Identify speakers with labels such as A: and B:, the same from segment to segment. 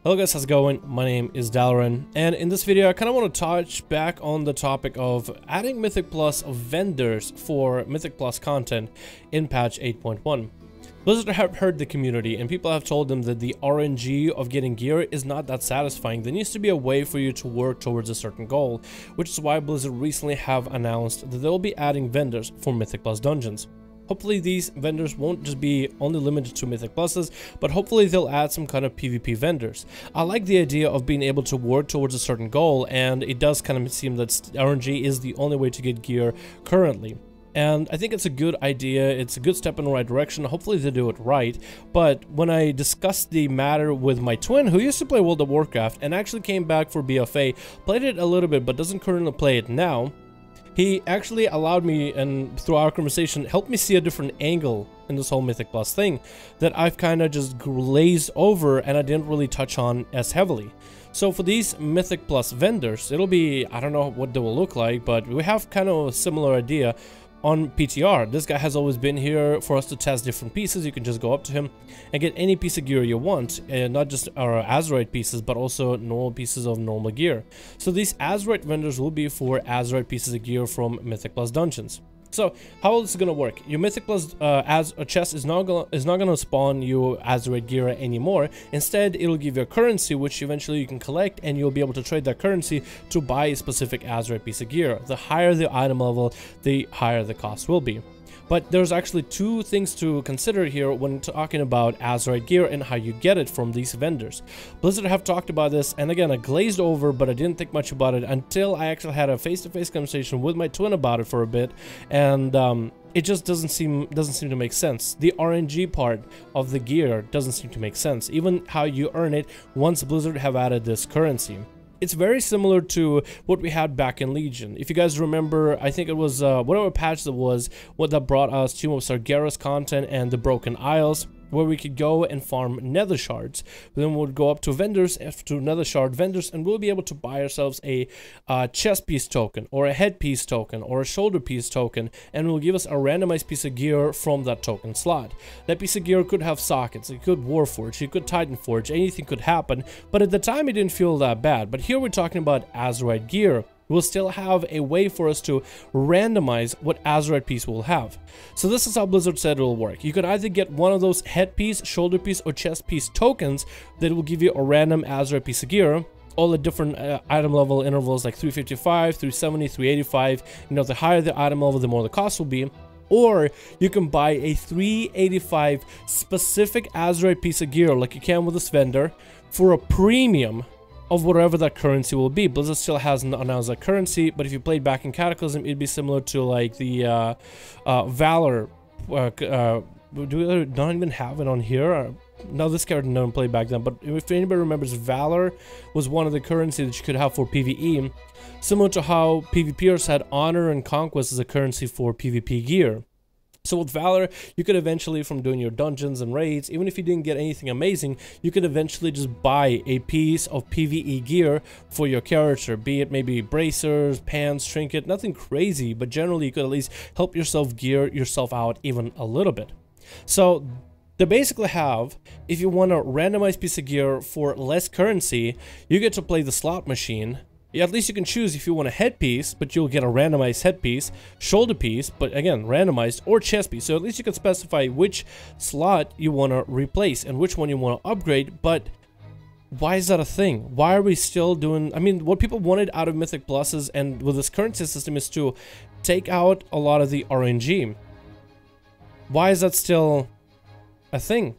A: Hello guys, how's it going? My name is Dalaran, and in this video I kind of want to touch back on the topic of adding Mythic Plus vendors for Mythic Plus content in patch 8.1. Blizzard have heard the community and people have told them that the RNG of getting gear is not that satisfying. There needs to be a way for you to work towards a certain goal, which is why Blizzard recently have announced that they'll be adding vendors for Mythic Plus dungeons. Hopefully these vendors won't just be only limited to Mythic Pluses, but hopefully they'll add some kind of PvP vendors. I like the idea of being able to work towards a certain goal, and it does kind of seem that RNG is the only way to get gear currently. And I think it's a good idea, it's a good step in the right direction. Hopefully they do it right. But when I discussed the matter with my twin, who used to play World of Warcraft and actually came back for BFA, played it a little bit but doesn't currently play it now, he actually allowed me, and through our conversation, helped me see a different angle in this whole Mythic Plus thing that I've kind of just glazed over and I didn't really touch on as heavily. So for these Mythic Plus vendors, it'll be, I don't know what they will look like, but we have kind of a similar idea. On PTR, this guy has always been here for us to test different pieces. You can just go up to him and get any piece of gear you want, and not just our Azerite pieces, but also normal pieces of normal gear. So these Azerite vendors will be for Azerite pieces of gear from Mythic Plus dungeons. So how is this gonna work? Your Mythic Plus as a chest is not gonna spawn you Azerite gear anymore. Instead, it'll give you a currency which eventually you can collect, and you'll be able to trade that currency to buy a specific Azerite piece of gear. The higher the item level, the higher the cost will be. But there's actually two things to consider here when talking about Azerite gear and how you get it from these vendors. Blizzard have talked about this, and again, I glazed over, but I didn't think much about it until I actually had a face-to-face conversation with my twin about it for a bit, and it just doesn't seem to make sense. The RNG part of the gear doesn't seem to make sense, even how you earn it once Blizzard have added this currency. It's very similar to what we had back in Legion. If you guys remember, I think it was whatever patch that was, what that brought us Tomb of Sargeras content and the Broken Isles, where we could go and farm nether shards. Then we'll go up to vendors, to nether shard vendors, and we'll be able to buy ourselves a chest piece token, or a head piece token, or a shoulder piece token, and it will give us a randomized piece of gear from that token slot. That piece of gear could have sockets, it could Warforge, it could Titan Forge, anything could happen, but at the time it didn't feel that bad. But here we're talking about Azerite gear. We'll still have a way for us to randomize what Azerite piece we'll have. So this is how Blizzard said it will work. You could either get one of those head piece, shoulder piece, or chest piece tokens that will give you a random Azerite piece of gear, all the different item level intervals like 355, 370, 385. You know, the higher the item level, the more the cost will be. Or you can buy a 385 specific Azerite piece of gear like you can with this vendor for a premium of whatever that currency will be. Blizzard still hasn't announced that currency, but if you played back in Cataclysm, it'd be similar to like the Valor. Do we not even have it on here? No, this character didn't play back then, but if anybody remembers, Valor was one of the currency that you could have for PvE, similar to how PvPers had Honor and Conquest as a currency for PvP gear. So with Valor, you could eventually, from doing your dungeons and raids, even if you didn't get anything amazing, you could eventually just buy a piece of PvE gear for your character, be it maybe bracers, pants, trinket, nothing crazy, but generally you could at least help yourself gear yourself out even a little bit. So they basically have, if you want a randomized piece of gear for less currency, you get to play the slot machine. At least you can choose if you want a headpiece, but you'll get a randomized headpiece, shoulder piece, but again, randomized, or chest piece. So at least you can specify which slot you want to replace and which one you want to upgrade. But why is that a thing? Why are we still doing... I mean, what people wanted out of Mythic Pluses and with this currency system is to take out a lot of the RNG. Why is that still a thing?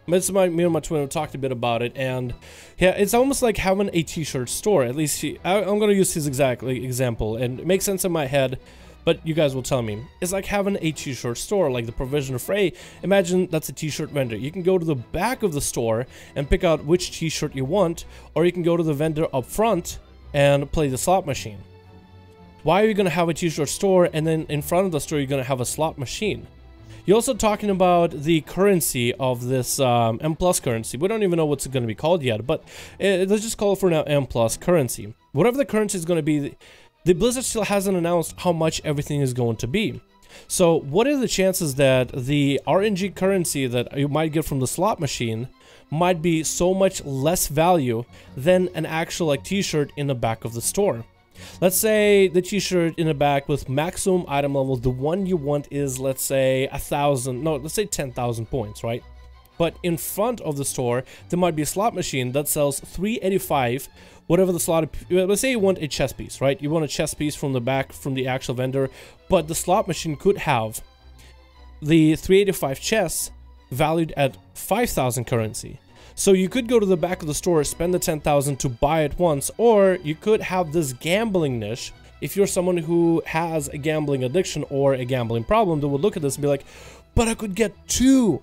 A: Me and my twin have talked a bit about it, and yeah, it's almost like having a t-shirt store. At least I'm going to use his exact example, and it makes sense in my head, but you guys will tell me. It's like having a t-shirt store, like the Provision of Frey. Imagine that's a t-shirt vendor. You can go to the back of the store and pick out which t-shirt you want, or you can go to the vendor up front and play the slot machine. Why are you going to have a t-shirt store, and then in front of the store you're going to have a slot machine? You're also talking about the currency of this M+ currency. We don't even know what's going to be called yet, but let's just call it for now M+ currency. Whatever the currency is going to be, the Blizzard still hasn't announced how much everything is going to be. So what are the chances that the RNG currency that you might get from the slot machine might be so much less value than an actual like t-shirt in the back of the store. Let's say the t-shirt in the back with maximum item level, the one you want is, let's say, 10,000 points, right? But in front of the store, there might be a slot machine that sells 385, whatever the slot, let's say you want a chess piece, right? You want a chess piece from the back, from the actual vendor, but the slot machine could have the 385 chess valued at 5,000 currency. So you could go to the back of the store, spend the 10,000 to buy it once, or you could have this gambling niche. If you're someone who has a gambling addiction or a gambling problem, they would look at this and be like, but I could get 2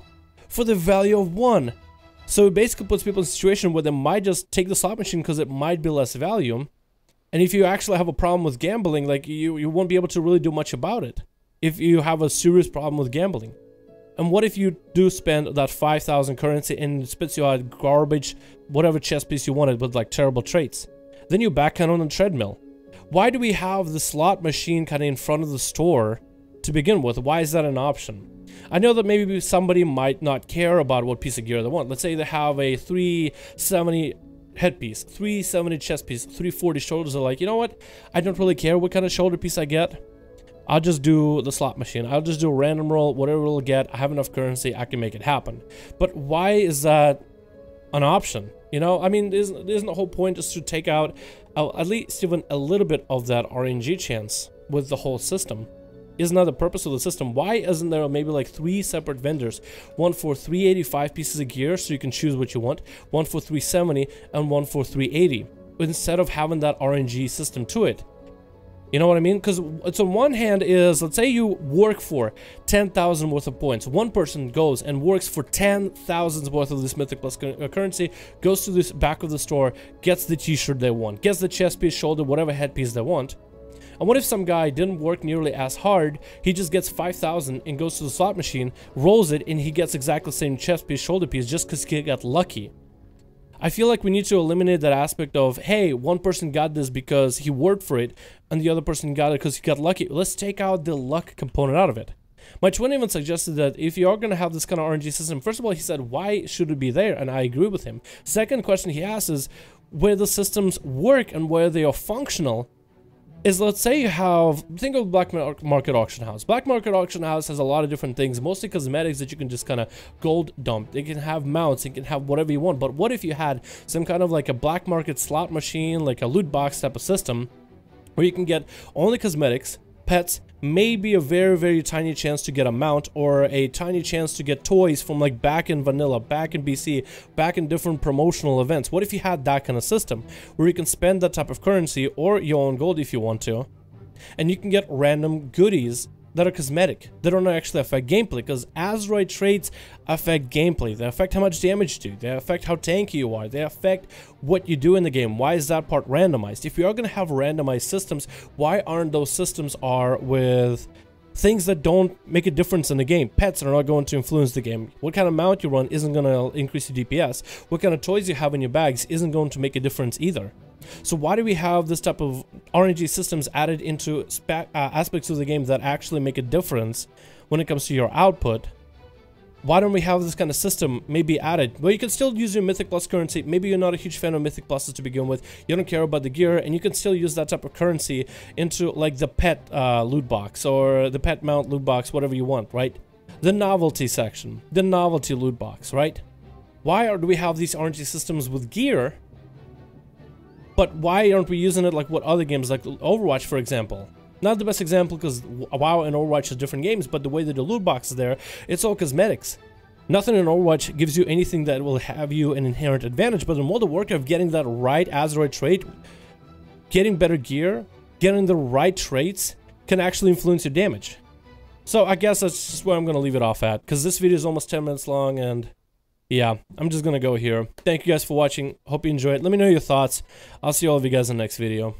A: for the value of 1. So it basically puts people in a situation where they might just take the slot machine because it might be less value. And if you actually have a problem with gambling, like you won't be able to really do much about it if you have a serious problem with gambling. And what if you do spend that 5,000 currency and it spits you out garbage, whatever chess piece you wanted with like terrible traits? Then you're back kind of on the treadmill. Why do we have the slot machine kind of in front of the store to begin with? Why is that an option? I know that maybe somebody might not care about what piece of gear they want. Let's say they have a 370 headpiece, 370 chest piece, 340 shoulders. They're like, you know what? I don't really care what kind of shoulder piece I get. I'll just do the slot machine. I'll just do a random roll, whatever we'll get. I have enough currency, I can make it happen. But why is that an option? You know, I mean, isn't the whole point just to take out at least even a little bit of that RNG chance with the whole system? Isn't that the purpose of the system? Why isn't there maybe like 3 separate vendors? One for 385 pieces of gear, so you can choose what you want. One for 370 and one for 380. Instead of having that RNG system to it. You know what I mean? Because it's on one hand is, let's say you work for 10,000 worth of points. One person goes and works for 10,000 worth of this Mythic Plus currency, goes to this back of the store, gets the t-shirt they want, gets the chest piece, shoulder, whatever headpiece they want. And what if some guy didn't work nearly as hard, he just gets 5,000 and goes to the slot machine, rolls it, and he gets exactly the same chest piece, shoulder piece just because he got lucky? I feel like we need to eliminate that aspect of, hey, one person got this because he worked for it, and the other person got it because he got lucky. Let's take out the luck component out of it. My twin even suggested that if you are going to have this kind of RNG system, first of all, he said, why should it be there? And I agree with him. Second question he asked is, where the systems work and where they are functional, is let's say you have, think of black market auction house. Black market auction house has a lot of different things, mostly cosmetics that you can just kind of gold dump. They can have mounts, you can have whatever you want. But what if you had some kind of like a black market slot machine, like a loot box type of system, where you can get only cosmetics, pets, maybe a very, very tiny chance to get a mount, or a tiny chance to get toys from like back in vanilla, back in BC, back in different promotional events? What if you had that kind of system where you can spend that type of currency or your own gold if you want to, and you can get random goodies that are cosmetic, that don't actually affect gameplay? Because Azerite traits affect gameplay. They affect how much damage you do. They affect how tanky you are. They affect what you do in the game. Why is that part randomized? If you are going to have randomized systems, why aren't those systems are with things that don't make a difference in the game? Pets are not going to influence the game. What kind of mount you run isn't going to increase your DPS. What kind of toys you have in your bags isn't going to make a difference either. So why do we have this type of RNG systems added into aspects of the game that actually make a difference when it comes to your output? Why don't we have this kind of system maybe added? Well, you can still use your Mythic Plus currency. Maybe you're not a huge fan of Mythic Pluses to begin with. You don't care about the gear, and you can still use that type of currency into like the pet loot box or the pet mount loot box, whatever you want, right? The novelty section, the novelty loot box, right? Why do we have these RNG systems with gear? But why aren't we using it like what other games, like Overwatch, for example? Not the best example because WoW and Overwatch are different games, but the way that the loot box is there, it's all cosmetics. Nothing in Overwatch gives you anything that will have you an inherent advantage, but in World of Warcraft, getting that right Azerite trait, getting better gear, getting the right traits can actually influence your damage. So I guess that's just where I'm going to leave it off at, because this video is almost 10 minutes long, and yeah, I'm just going to go here. Thank you guys for watching. Hope you enjoyed. Let me know your thoughts. I'll see all of you guys in the next video.